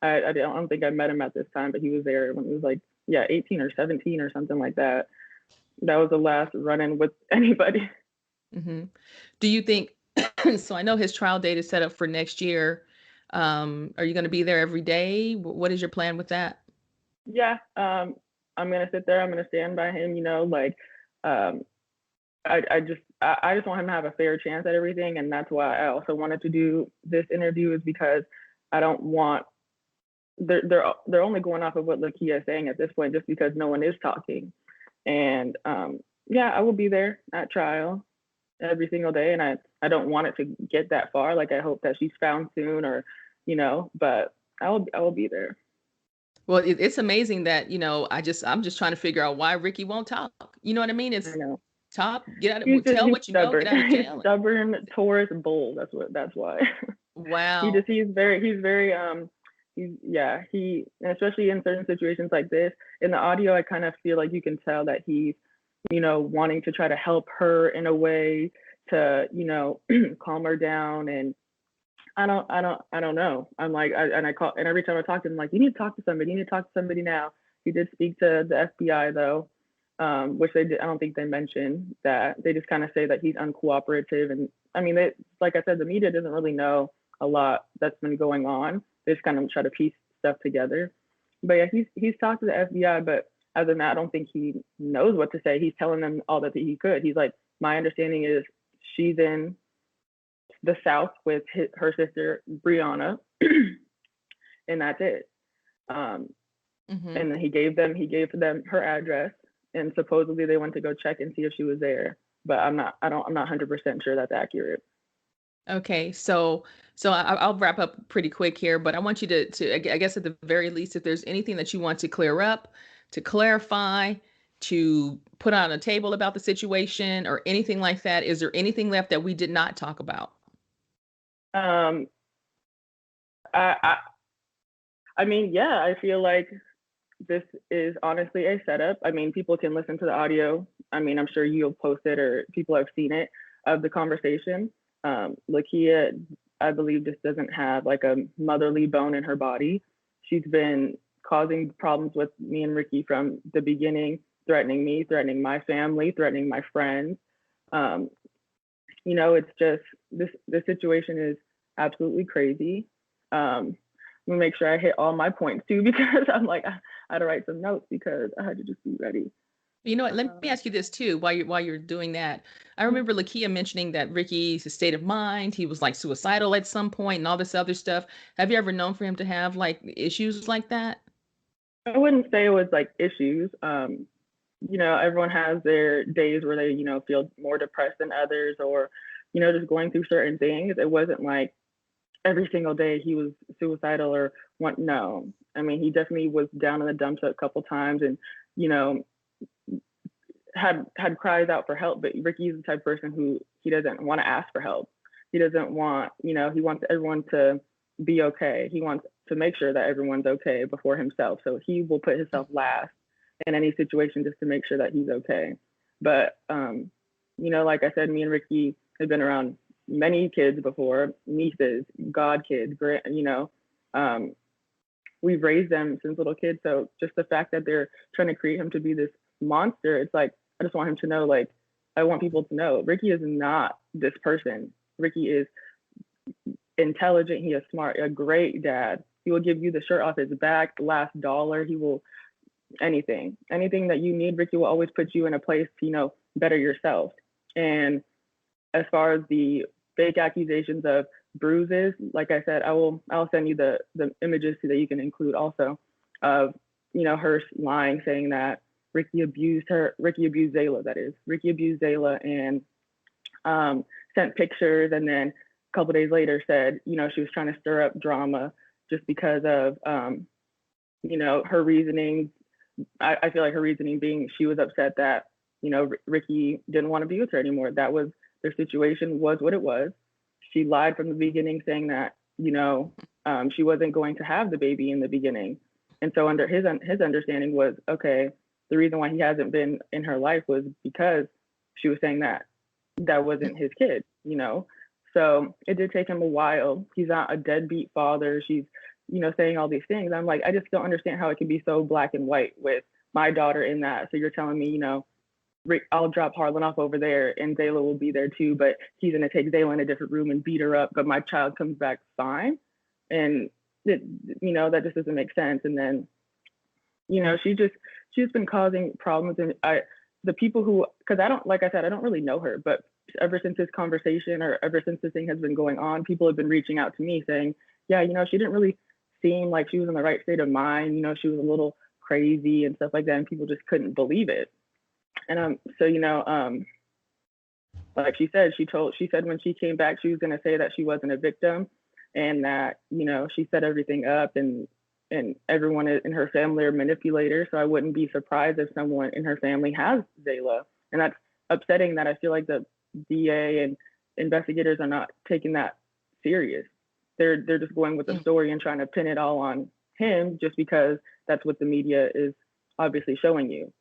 I don't think I met him at this time, but he was there when he was 18 or 17 or something like that. That was the last run-in with anybody. Mm-hmm. Do you think, so I know his trial date is set up for next year. Are you going to be there every day? What is your plan with that? Yeah, I'm going to sit there. I'm going to stand by him, I just want him to have a fair chance at everything. And that's why I also wanted to do this interview, is because I don't want, they're only going off of what Lakeia is saying at this point, just because no one is talking. And yeah, I will be there at trial every single day. And I don't want it to get that far. I hope that she's found soon, or, but I will be there. Well, it's amazing that, I'm just trying to figure out why Ricky won't talk. You know what I mean? It's talk, get out of, tell what you know, get out of jail. He's stubborn, Taurus bull. That's why. Wow. He's very, and especially in certain situations like this, in the audio, I kind of feel like you can tell that he's, wanting to try to help her in a way to, calm her down. And I don't know. I'm like, and every time I talk to him, I'm like, you need to talk to somebody. You need to talk to somebody now. He did speak to the FBI though, which I don't think they mentioned that. They just kind of say that he's uncooperative. And I mean, like I said, the media doesn't really know a lot that's been going on. They just kind of try to piece stuff together. But yeah, he's talked to the FBI, but other than that, I don't think he knows what to say. He's telling them all that he could. He's like, my understanding is she's in the South with her sister Brianna, and that's it. And then he gave them her address, and supposedly they went to go check and see if she was there. But I'm not 100% sure that's accurate. Okay, so I'll wrap up pretty quick here, but I want you to I guess at the very least, if there's anything that you want to clear up, to clarify, to put on a table about the situation or anything like that, is there anything left that we did not talk about? I mean, yeah, I feel like this is honestly a setup. I mean, people can listen to the audio. I mean, I'm sure you'll post it or people have seen it, of the conversation. Lakeia, I believe, just doesn't have a motherly bone in her body. She's been causing problems with me and Ricky from the beginning, threatening me, threatening my family, threatening my friends. It's just this situation is absolutely crazy. Let me make sure I hit all my points too, because I'm like, I had to write some notes because I had to just be ready. You know what? Let me ask you this too. While you're doing that, I remember Lakeia mentioning that Ricky's state of mind, he was suicidal at some point and all this other stuff. Have you ever known for him to have issues like that? I wouldn't say it was issues. everyone has their days where they, feel more depressed than others, or, just going through certain things. It wasn't like every single day he was suicidal or what. No, I mean, he definitely was down in the dumps a couple times, and, you know, had cries out for help. But Ricky's the type of person who he doesn't want to ask for help. He doesn't want, he wants everyone to be okay. He wants to make sure that everyone's okay before himself. So he will put himself last in any situation just to make sure that he's okay. But like I said, me and Ricky have been around many kids before, nieces, god kids, we've raised them since little kids. So just the fact that they're trying to create him to be this monster, it's like, I just want him to know, like, I want people to know Ricky is not this person. Ricky is intelligent. He is smart, a great dad. He will give you the shirt off his back, the last dollar. He will anything that you need. Ricky will always put you in a place to, better yourself. And as far as the fake accusations of bruises, like I said, I'll send you the images so that you can include also of, her lying, saying that Ricky abused Zaela, that is. Ricky abused Zaela and sent pictures, and then a couple days later said, she was trying to stir up drama just because of, her reasoning. I feel like her reasoning being she was upset that, Ricky didn't want to be with her anymore. That was their situation, was what it was. She lied from the beginning, saying that, she wasn't going to have the baby in the beginning. And so under his understanding was, okay, the reason why he hasn't been in her life was because she was saying that wasn't his kid, So it did take him a while. He's not a deadbeat father. She's, saying all these things. I'm like, I just don't understand how it can be so black and white with my daughter in that. So you're telling me, I'll drop Harlan off over there and Zaela will be there too, but he's going to take Zaela in a different room and beat her up, but my child comes back fine. And that just doesn't make sense. And then, she's been causing problems. And the people who, because like I said, I don't really know her, but ever since this conversation or ever since this thing has been going on, people have been reaching out to me saying, yeah, she didn't really seem like she was in the right state of mind. She was a little crazy and stuff like that. And people just couldn't believe it. And like she said, she said when she came back, she was going to say that she wasn't a victim, and that, she set everything up, and everyone in her family are manipulators. So I wouldn't be surprised if someone in her family has Zaela. And that's upsetting, that I feel like the DA and investigators are not taking that serious. They're just going with the story and trying to pin it all on him just because that's what the media is obviously showing you.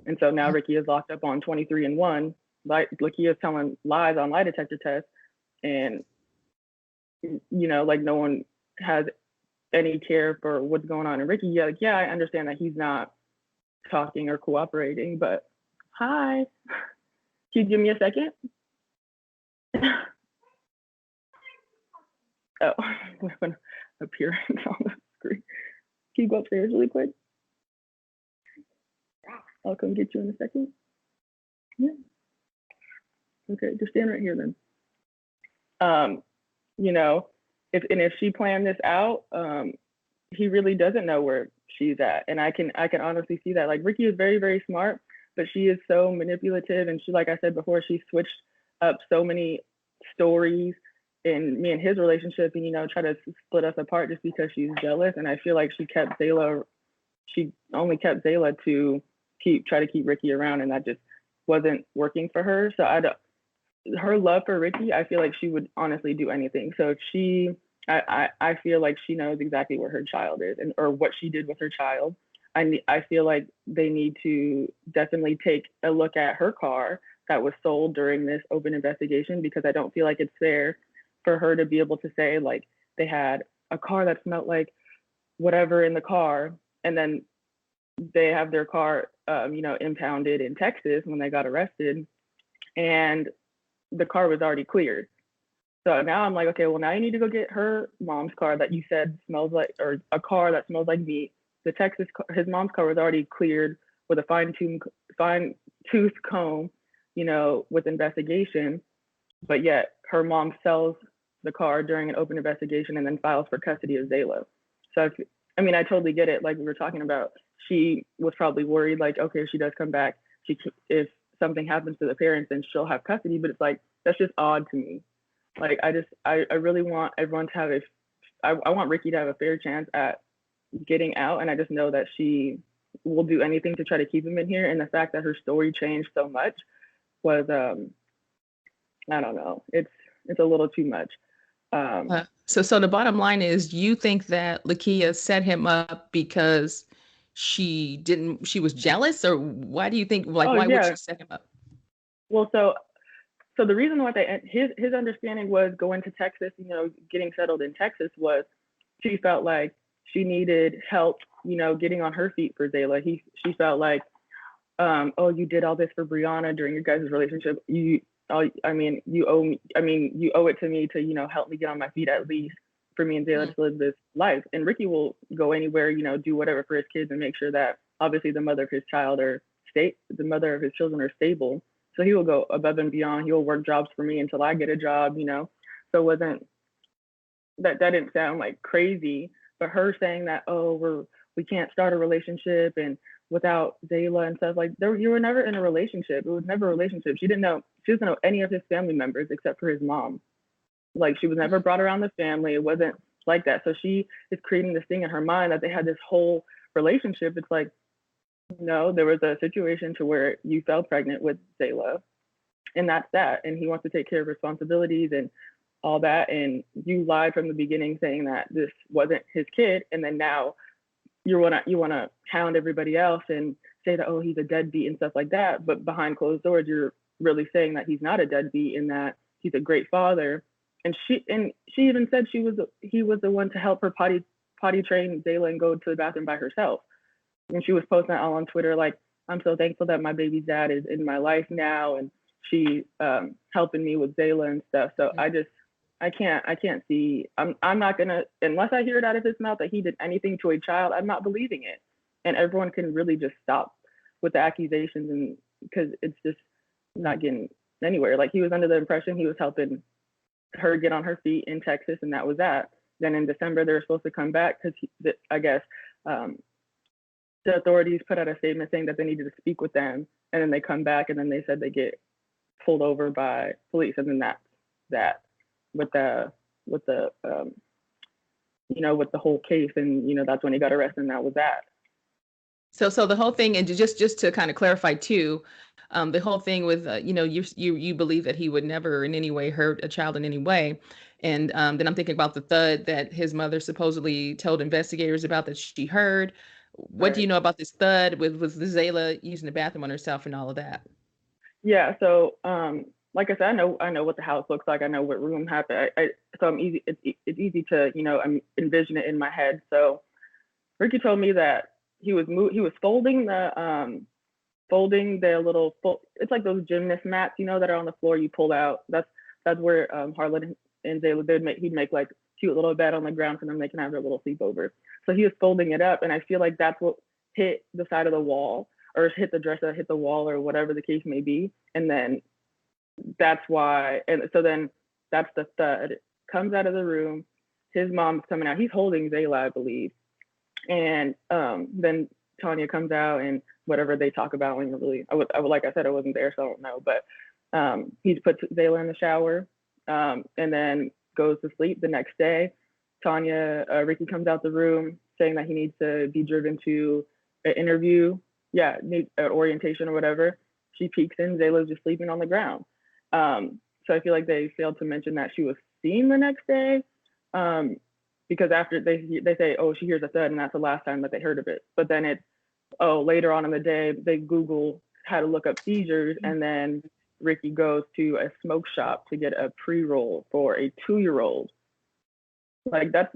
And so now Ricky is locked up on 23-1. Lakeia is telling lies on lie detector tests, and like no one has any care for what's going on. And Ricky, yeah, I understand that he's not talking or cooperating, but hi, can you give me a second? Oh, I'm gonna appear on the screen. Can you go upstairs really quick? I'll come get you in a second. Yeah. Okay, just stand right here then. If she planned this out, he really doesn't know where she's at. And I can honestly see that. Like, Ricky is very, very smart, but she is so manipulative. And she, like I said before, she switched up so many stories in me and his relationship, and, try to split us apart just because she's jealous. And I feel like she only kept Zaela to try to keep Ricky around, and that just wasn't working for her. So her love for Ricky, I feel like she would honestly do anything. So I feel like she knows exactly where her child is, or what she did with her child. I feel like they need to definitely take a look at her car that was sold during this open investigation, because I don't feel like it's fair for her to be able to say, like, they had a car that smelled like whatever in the car, and then they have their car, impounded in Texas when they got arrested, and the car was already cleared. So now I'm like, okay, well, now you need to go get her mom's car that you said smells like, or a car that smells like meat. His mom's car was already cleared with a fine-tooth comb, with investigation, but yet her mom sells the car during an open investigation and then files for custody of Zaela. So, I totally get it. Like we were talking about, she was probably worried, like, okay, if she does come back, if something happens to the parents, then she'll have custody. But it's like, that's just odd to me. Like, I really want everyone to have I want Ricky to have a fair chance at getting out. And I just know that she will do anything to try to keep him in here. And the fact that her story changed so much was, I don't know. It's a little too much. So the bottom line is you think that Lakeia set him up because she was jealous, or why do you think, like, Oh why would yeah. she set him up? Well, so the reason why his understanding was going to Texas, getting settled in Texas, was she felt like she needed help, getting on her feet for Zaela. She felt like, oh, you did all this for Brianna during your guys' relationship. You owe it to me to, help me get on my feet, at least for me and Zaela to live this life. And Ricky will go anywhere, do whatever for his kids and make sure that obviously the mother of his children are stable. So he will go above and beyond. He will work jobs for me until I get a job, So it wasn't that didn't sound like crazy, but her saying that, oh, we can't start a relationship and without Zaela and stuff, like, you were never in a relationship. It was never a relationship. She doesn't know any of his family members except for his mom. Like, she was never brought around the family. It wasn't like that. So she is creating this thing in her mind that they had this whole relationship. It's like, no, there was a situation to where you fell pregnant with Zaela, and that's that. And he wants to take care of responsibilities and all that. And you lied from the beginning saying that this wasn't his kid. And then now you want to hound everybody else and say that, oh, he's a deadbeat and stuff like that. But behind closed doors, you're really saying that he's not a deadbeat and that he's a great father. And she even said he was the one to help her potty train Zaela and go to the bathroom by herself. And she was posting all on Twitter, like, I'm so thankful that my baby's dad is in my life now, and she helping me with Zaela and stuff. So I can't see. I'm not gonna, unless I hear it out of his mouth that he did anything to a child. I'm not believing it. And everyone can really just stop with the accusations, and because it's just not getting anywhere. Like, he was under the impression he was helping her get on her feet in Texas, and that was that. Then in December they were supposed to come back because I guess the authorities put out a statement saying that they needed to speak with them, and then they come back, and then they said they get pulled over by police, and then that's that with the with the whole case, and that's when he got arrested, and that was that. So the whole thing, and just to kind of clarify too, the whole thing with you believe that he would never in any way hurt a child in any way, and then I'm thinking about the thud that his mother supposedly told investigators about that she heard. What Right. do you know about this thud with Zaela using the bathroom on herself and all of that? Yeah. So like I said, I know what the house looks like. I know what room happened. So I'm easy. It's easy to I'm envision it in my head. So Ricky told me that he was folding the little it's like those gymnast mats, that are on the floor you pull out. That's where Harlan and Zaela he'd make like cute little bed on the ground for them. They can have their little sleepover. So he was folding it up, and I feel like that's what hit the side of the wall, or hit the dresser, hit the wall, or whatever the case may be. And then that's why, and so then that's the thud. Comes out of the room. His mom's coming out. He's holding Zaela, I believe. And then Tanya comes out, and whatever they talk about, when like I said, I wasn't there, so I don't know. But he puts Zaela in the shower, and then goes to sleep. The next day, Ricky comes out the room saying that he needs to be driven to an interview, an orientation or whatever. She peeks in, Zayla's just sleeping on the ground. So I feel like they failed to mention that she was seen the next day, because after they say, oh, she hears a thud, and that's the last time that they heard of it. But then it's, later on in the day, they Google how to look up seizures, and then Ricky goes to a smoke shop to get a pre-roll for a 2-year-old. Like, that's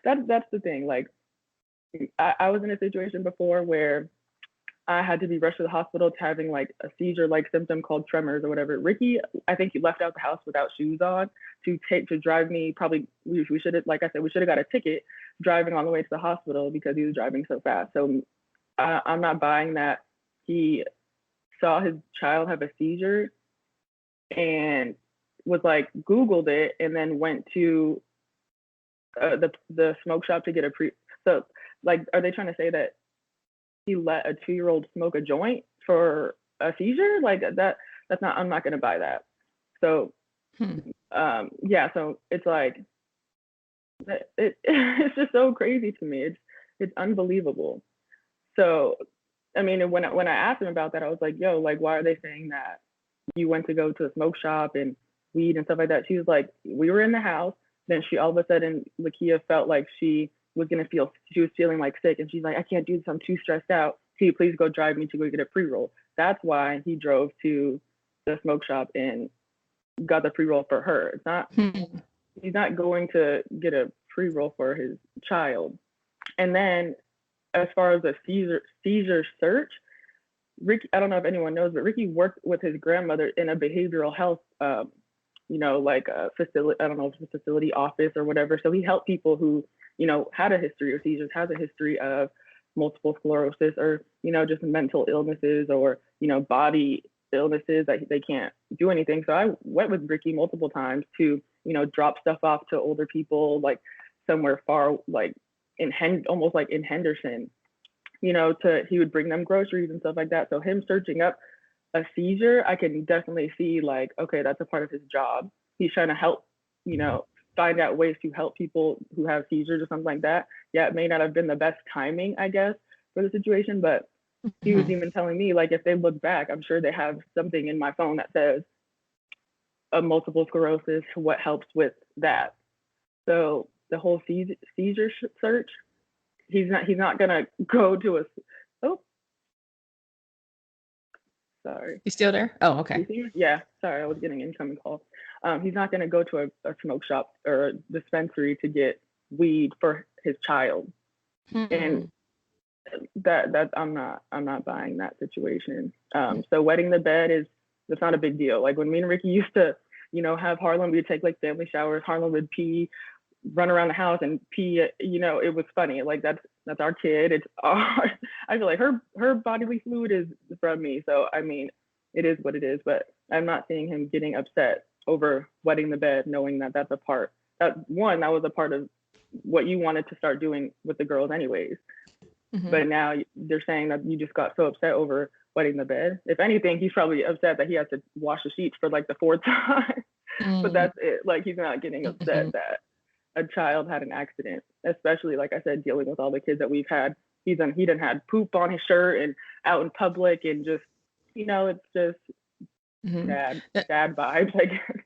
that's the thing. Like, I was in a situation before where I had to be rushed to the hospital to having like a seizure-like symptom called tremors or whatever. Ricky, I think he left out the house without shoes on to drive me. Probably we should have, like I said, we should have got a ticket driving all the way to the hospital because he was driving so fast. So I'm not buying that he saw his child have a seizure and was like Googled it and then went to the smoke shop to get a So, like, are they trying to say that he let a 2-year-old smoke a joint for a seizure, like that's not, I'm not going to buy that. So yeah, so it's like it's just so crazy to me. It's unbelievable. So I mean, when I asked him about that, I was like, yo, like, why are they saying that you went to go to a smoke shop and weed and stuff like that? She was like, we were in the house. Then she all of a sudden, Lakeia felt like she was feeling like sick, and she's like, I can't do this. I'm too stressed out. Can you please go drive me to go get a pre-roll? That's why he drove to the smoke shop and got the pre-roll for her. It's not, he's not going to get a pre-roll for his child. And then as far as the seizure search, Ricky, I don't know if anyone knows, but Ricky worked with his grandmother in a behavioral health, like a facility, I don't know if it's a facility office or whatever. So he helped people who, had a history of seizures, has a history of multiple sclerosis, or, just mental illnesses, or, body illnesses that they can't do anything. So I went with Ricky multiple times to, drop stuff off to older people, like somewhere far, like almost like in Henderson, he would bring them groceries and stuff like that. So him searching up a seizure, I can definitely see like, okay, that's a part of his job. He's trying to help, find out ways to help people who have seizures or something like that. Yeah, it may not have been the best timing, I guess, for the situation, but he was even telling me, like, if they look back, I'm sure they have something in my phone that says a multiple sclerosis, what helps with that. So the whole seizure search, he's not gonna go to a, oh, sorry. You still there? Oh, okay. Yeah, sorry, I was getting an incoming call. He's not gonna go to a smoke shop or a dispensary to get weed for his child. And that I'm not buying that situation. So wetting the bed it's not a big deal. Like when me and Ricky used to, have Harlem, we'd take like family showers. Harlem would pee, run around the house and pee. It was funny. Like that's our kid. It's our. I feel like her bodily fluid is from me. So I mean, it is what it is. But I'm not seeing him getting upset over wetting the bed, knowing that that's a part. That was a part of what you wanted to start doing with the girls, anyways. But now they're saying that you just got so upset over wetting the bed. If anything, he's probably upset that he has to wash the sheets for like the fourth time. But that's it. Like he's not getting upset that a child had an accident, especially like I said, dealing with all the kids that we've had. He done had poop on his shirt and out in public, and just it's just sad vibes, I guess.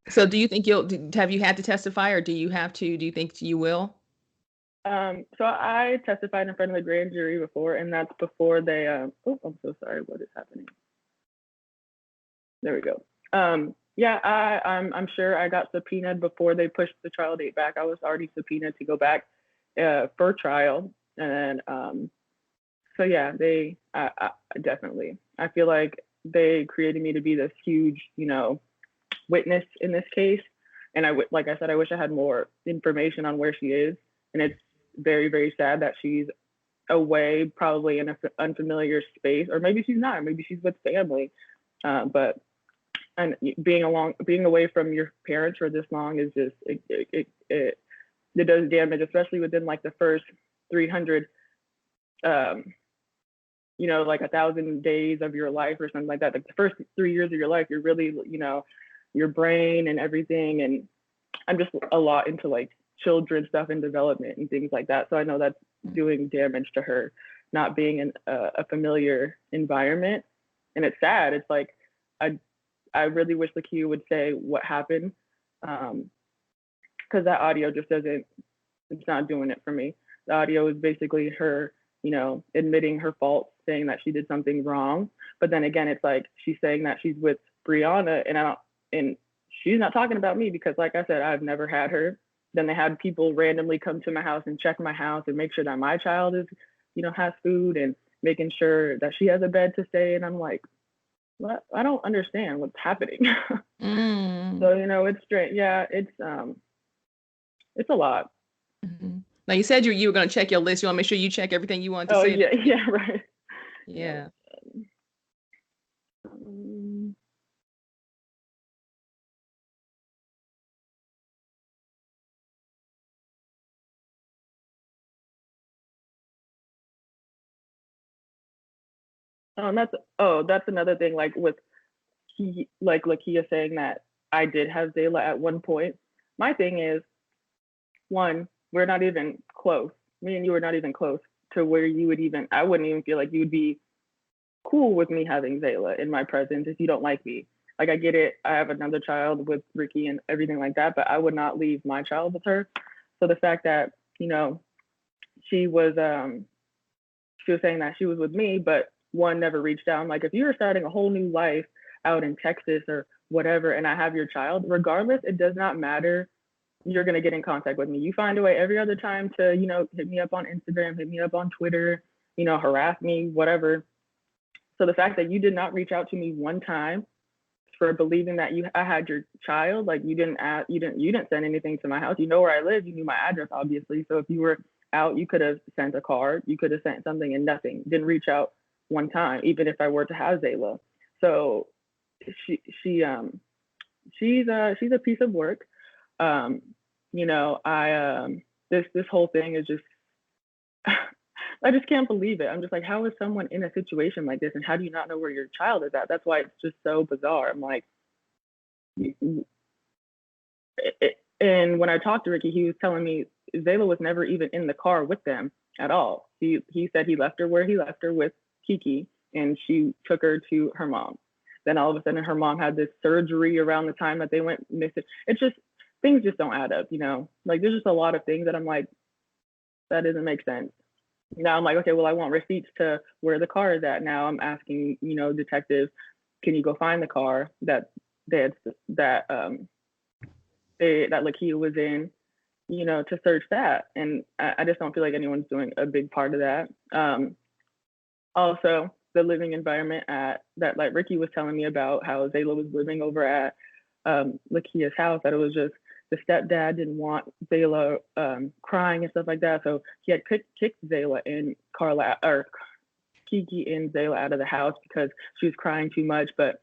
So do you think have you had to testify, or do you think you will? So I testified in front of the grand jury before, and that's before they I'm so sorry, what is happening? There we go. Yeah, I'm sure I got subpoenaed before they pushed the trial date back. I was already subpoenaed to go back for trial. And so yeah, I definitely, I feel like they created me to be this huge, witness in this case. And like I said, I wish I had more information on where she is. And it's very, very sad that she's away, probably in an unfamiliar space, or maybe she's not, maybe she's with family. But being away from your parents for this long is just, it does damage, especially within like the first 300, like 1,000 days of your life or something like that. Like the first 3 years of your life, you're really, your brain and everything. And I'm just a lot into like children stuff and development and things like that. So I know that's doing damage to her, not being in a familiar environment. And it's sad. It's like, I really wish Lakeia would say what happened, because that audio just it's not doing it for me. The audio is basically her, admitting her fault, saying that she did something wrong. But then again, it's like she's saying that she's with Brianna, and she's not talking about me, because like I said, I've never had her. Then they had people randomly come to my house and check my house and make sure that my child is, has food, and making sure that she has a bed to stay. And I'm like, what? I don't understand what's happening. So, it's straight. Yeah, it's a lot. Now you said you were going to check your list. You want to make sure you check everything you want to say. Yeah, right. Yeah. That's another thing. Like with like Lakeia saying that I did have Zaela at one point. My thing is, one, we're not even close. Me and you are not even close to where you would even. I wouldn't even feel like you'd be cool with me having Zaela in my presence if you don't like me. Like I get it. I have another child with Ricky and everything like that, but I would not leave my child with her. So the fact that, she was saying that she was with me, but one never reached out. I'm like, if you're starting a whole new life out in Texas or whatever, and I have your child, regardless, it does not matter. You're gonna get in contact with me. You find a way every other time to, hit me up on Instagram, hit me up on Twitter, harass me, whatever. So the fact that you did not reach out to me one time for believing that I had your child, like you didn't send anything to my house. You know where I live. You knew my address, obviously. So if you were out, you could have sent a card. You could have sent something, and nothing. Didn't reach out one time, even if I were to have Zaela. So she's a piece of work. This whole thing is just I just can't believe it. I'm just like, how is someone in a situation like this, and how do you not know where your child is at? That's why it's just so bizarre. I'm like, and when I talked to Ricky, he was telling me Zaela was never even in the car with them at all. He said he left her where he left her with Kiki, and she took her to her mom. Then all of a sudden, her mom had this surgery around the time that they went missing. It's just things just don't add up, Like there's just a lot of things that I'm like, that doesn't make sense. Now I'm like, okay, well, I want receipts to where the car is at. Now I'm asking, detectives, can you go find the car that that Lakeia was in, to search that. And I just don't feel like anyone's doing a big part of that. Also, the living environment that like Ricky was telling me about, how Zaela was living over at Lakeia's house, that it was just the stepdad didn't want Zaela crying and stuff like that. So he had kicked Zaela and Kiki and Zaela out of the house because she was crying too much. But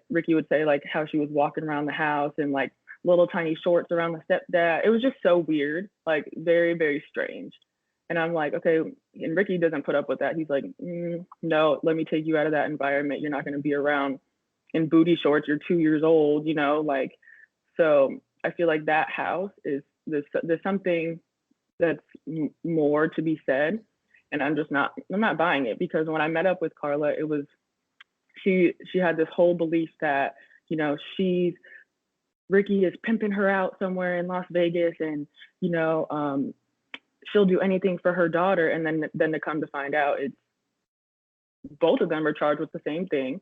Ricky would say like how she was walking around the house and like little tiny shorts around the stepdad. It was just so weird, like very, very strange. And I'm like, okay, and Ricky doesn't put up with that. He's like, no, let me take you out of that environment. You're not going to be around in booty shorts. You're 2 years old, like, so I feel like that house there's something that's more to be said. And I'm not buying it, because when I met up with Carla, it was, she had this whole belief that, Ricky is pimping her out somewhere in Las Vegas, and, she'll do anything for her daughter. And then to come to find out, it's both of them are charged with the same thing.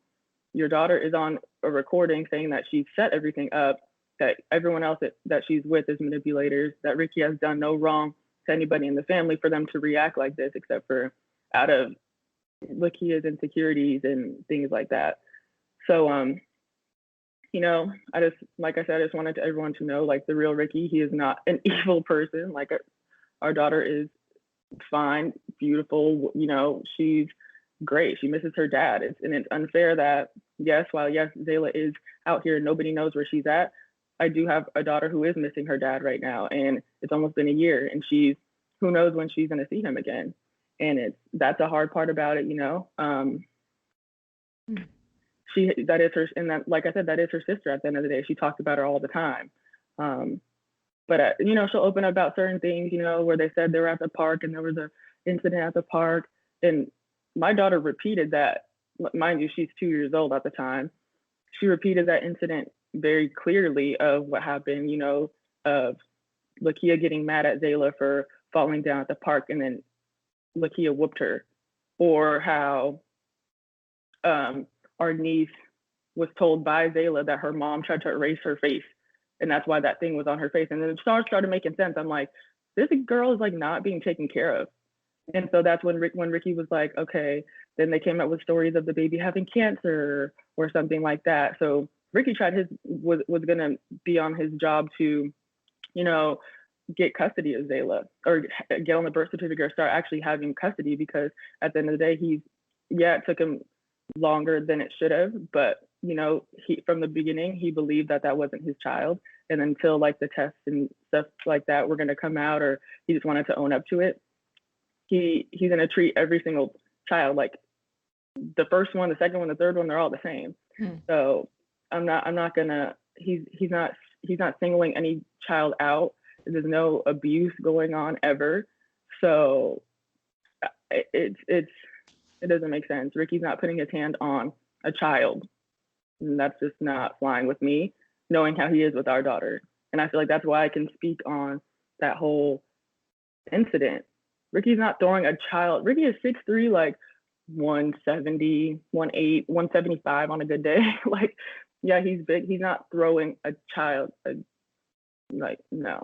Your daughter is on a recording saying that she set everything up, that everyone else that she's with is manipulators, that Ricky has done no wrong to anybody in the family for them to react like this, except for out of Lakeia's insecurities and things like that. So, I just, like I said, I just wanted everyone to know, like, the real Ricky, he is not an evil person. Like, our daughter is fine, beautiful, she's great. She misses her dad. It's unfair that, while Zaela is out here and nobody knows where she's at, I do have a daughter who is missing her dad right now, and it's almost been a year, and who knows when she's going to see him again. And that's a hard part about it, that is her, and that, like I said, that is her sister at the end of the day. She talks about her all the time. But she'll open up about certain things, where they said they were at the park and there was an incident at the park. And my daughter repeated that. Mind you, she's 2 years old at the time. She repeated that incident very clearly of what happened, of Lakeia getting mad at Zaela for falling down at the park, and then Lakeia whooped her. Or how our niece was told by Zaela that her mom tried to erase her face, and that's why that thing was on her face. And then it started making sense. I'm like, this girl is like not being taken care of. And so that's when Ricky was like, okay, then they came up with stories of the baby having cancer or something like that. So Ricky was going to be on his job to, get custody of Zaela, or get on the birth certificate, or start actually having custody, because at the end of the day, it took him longer than it should have, but from the beginning, he believed that wasn't his child. And until like the tests and stuff like that were going to come out, or he just wanted to own up to it, he's going to treat every single child like the first one, the second one, the third one, they're all the same. So I'm not gonna. He's not singling any child out. There's no abuse going on ever. So it doesn't make sense. Ricky's not putting his hand on a child, and that's just not flying with me, knowing how he is with our daughter. And I feel like that's why I can speak on that whole incident. Ricky's not throwing a child. Ricky is 6'3", like 170, 18, 175 on a good day. Like, yeah, he's big. He's not throwing a child. Like, no,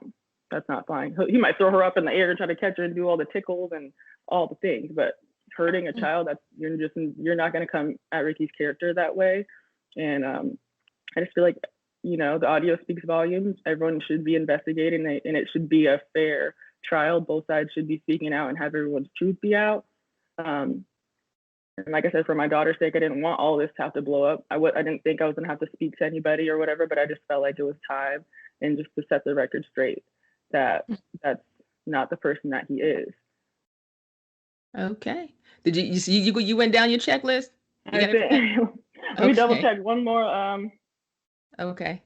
that's not fine. He might throw her up in the air and try to catch her and do all the tickles and all the things, but hurting a child, that's you're not going to come at Ricky's character that way. And I just feel like, you know, the audio speaks volumes. Everyone should be investigating it, and it should be a fair trial. Both sides should be speaking out and have everyone's truth be out. And like I said, for my daughter's sake, I didn't want all this to have to blow up. I didn't think I was gonna have to speak to anybody or whatever, but I just felt like it was time, and just to set the record straight that that's not the person that he is. Okay. Did you went down your checklist? You got it? Let me double check one more. Okay.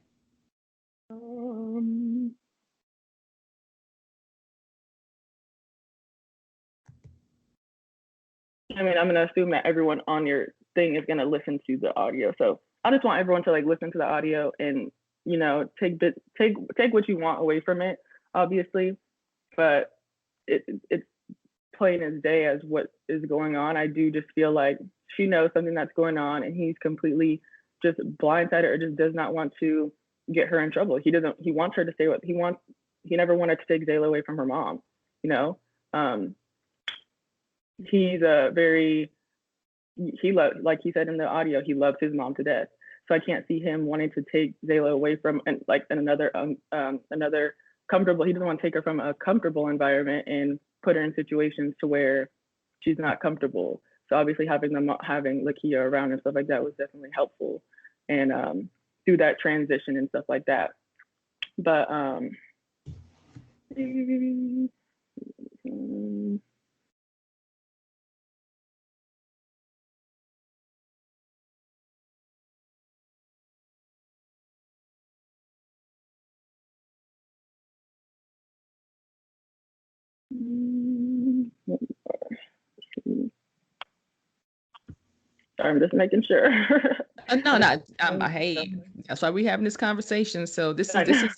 I mean, I'm gonna assume that everyone on your thing is gonna listen to the audio. So I just want everyone to like listen to the audio and, you know, take what you want away from it, obviously. But it's plain as day as what is going on. I do just feel like she knows something that's going on, and he's completely just blindsided or just does not want to get her in trouble. He wants her to stay with. He never wanted to take Zaela away from her mom. You know. He's he loves, like he said in the audio, he loves his mom to death. So I can't see him wanting to take Zaela away from another comfortable. He doesn't want to take her from a comfortable environment and put her in situations to where she's not comfortable. So obviously having Lakeia around and stuff like that was definitely helpful, and through that transition and stuff like that. But I'm just making sure. No, hey, that's why we're having this conversation. So this is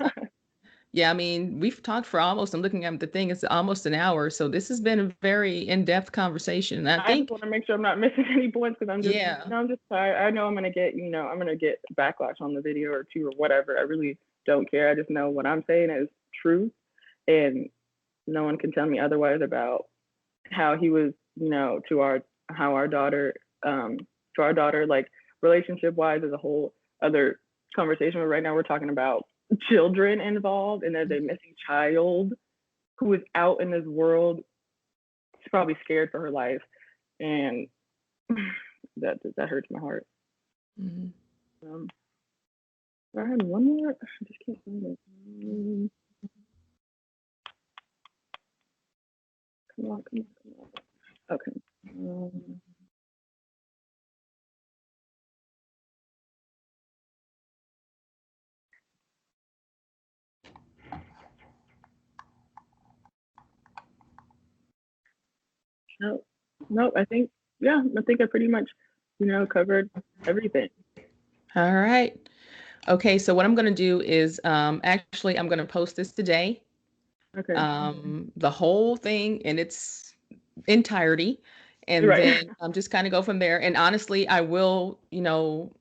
yeah, I mean, we've talked for almost, I'm looking at the thing, it's almost an hour. So this has been a very in-depth conversation. And I just want to make sure I'm not missing any points, because I'm just, I'm just tired. I know I'm going to get backlash on the video or two or whatever. I really don't care. I just know what I'm saying is truth, and no one can tell me otherwise about how he was, you know, to our daughter, like relationship wise is a whole other conversation. But right now we're talking about children involved, and there's a missing child who is out in this world. She's probably scared for her life, and that hurts my heart. Mm-hmm. I had one more. I just can't find it. Come on. Okay. Nope. I think I pretty much, you know, covered everything. All right. Okay. So what I'm going to do is, actually, I'm going to post this today. Okay. The whole thing in its entirety, and then just kind of go from there. And honestly, I will, you know,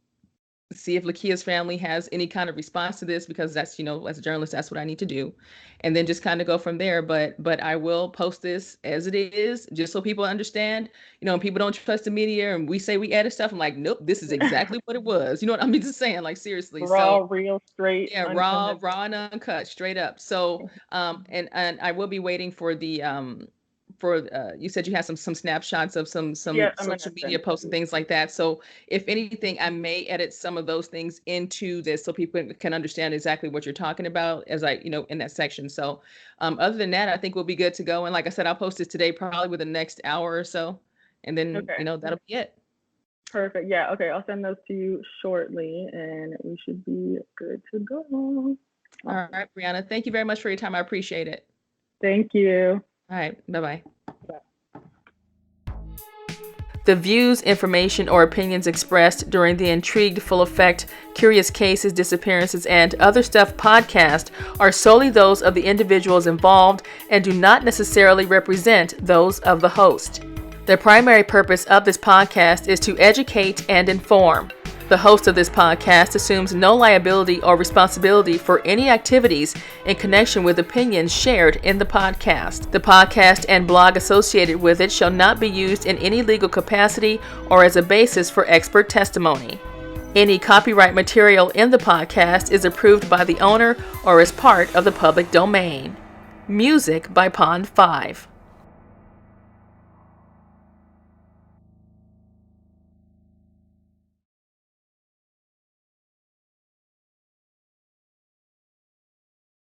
see if Lakeia's family has any kind of response to this, because that's, you know, as a journalist, that's what I need to do, and then just kind of go from there. But I will post this as it is, just so people understand, you know, and people don't trust the media, and we say we edit stuff. I'm like, nope, this is exactly what it was. You know what I mean? Just saying, like, seriously. Raw, real, straight. Yeah, raw and uncut, straight up. So, and I will be waiting for the you said you had some snapshots of some social media posts and things like that. So if anything, I may edit some of those things into this so people can understand exactly what you're talking about, as I, you know, in that section. So other than that, I think we'll be good to go. And like I said, I'll post this today, probably within the next hour or so. And then, you know, that'll be it. Perfect. Yeah. Okay. I'll send those to you shortly, and we should be good to go. All Awesome. right, Brianna, thank you very much for your time. I appreciate it. Thank you. All right, bye-bye. Bye. The views, information, or opinions expressed during the Intrigued, Full Effect, Curious Cases, Disappearances, and Other Stuff podcast are solely those of the individuals involved and do not necessarily represent those of the host. The primary purpose of this podcast is to educate and inform. The host of this podcast assumes no liability or responsibility for any activities in connection with opinions shared in the podcast. The podcast and blog associated with it shall not be used in any legal capacity or as a basis for expert testimony. Any copyright material in the podcast is approved by the owner or is part of the public domain. Music by Pond 5.